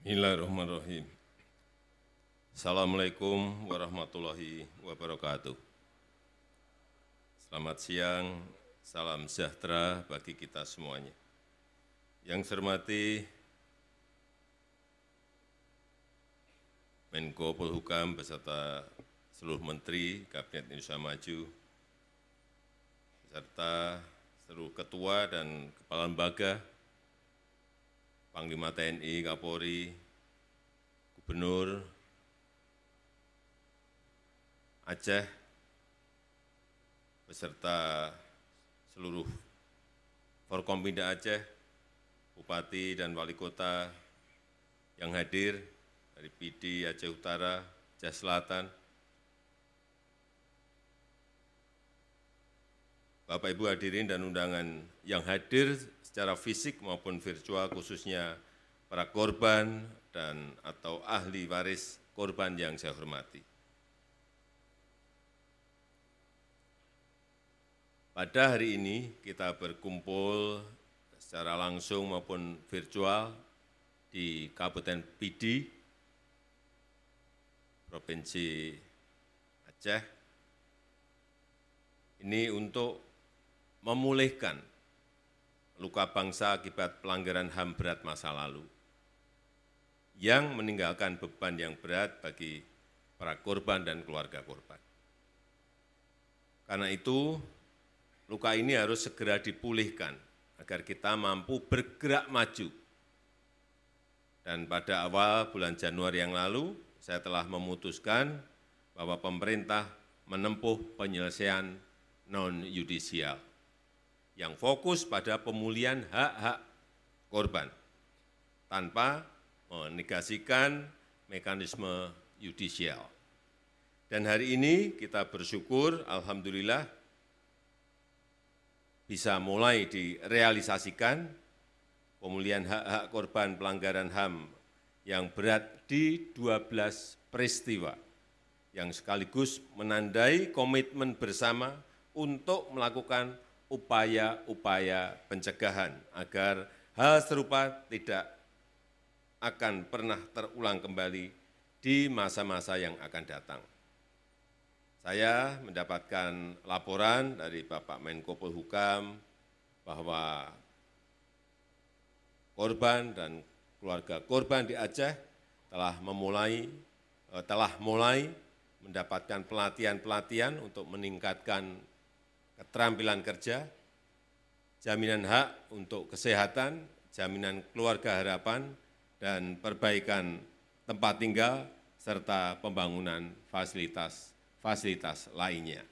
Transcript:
Bismillahirrahmanirrahim. Assalamualaikum warahmatullahi wabarakatuh. Selamat siang, salam sejahtera bagi kita semuanya. Yang saya hormati Menko Polhukam beserta seluruh Menteri Kabinet Indonesia Maju, beserta seluruh Ketua dan Kepala Lembaga, Panglima TNI, Kapolri, Gubernur Aceh, beserta seluruh Forkompinda Aceh, Bupati dan Wali Kota yang hadir dari PD Aceh Utara, Aceh Selatan, Bapak Ibu hadirin dan undangan yang hadir secara fisik maupun virtual, khususnya para korban dan atau ahli waris korban yang saya hormati. Pada hari ini kita berkumpul secara langsung maupun virtual di Kabupaten Pidi, Provinsi Aceh, ini untuk memulihkan luka bangsa akibat pelanggaran HAM berat masa lalu yang meninggalkan beban yang berat bagi para korban dan keluarga korban. Karena itu, luka ini harus segera dipulihkan agar kita mampu bergerak maju. Dan pada awal bulan Januari yang lalu, saya telah memutuskan bahwa pemerintah menempuh penyelesaian non-yudisial yang fokus pada pemulihan hak-hak korban tanpa menegasikan mekanisme yudisial. Dan hari ini kita bersyukur, alhamdulillah, bisa mulai direalisasikan pemulihan hak-hak korban pelanggaran HAM yang berat di 12 peristiwa, yang sekaligus menandai komitmen bersama untuk melakukan upaya-upaya pencegahan agar hal serupa tidak akan pernah terulang kembali di masa-masa yang akan datang. Saya mendapatkan laporan dari Bapak Menko Polhukam bahwa korban dan keluarga korban di Aceh telah mulai mendapatkan pelatihan-pelatihan untuk meningkatkan keterampilan kerja, jaminan hak untuk kesehatan, jaminan keluarga harapan, dan perbaikan tempat tinggal, serta pembangunan fasilitas lainnya.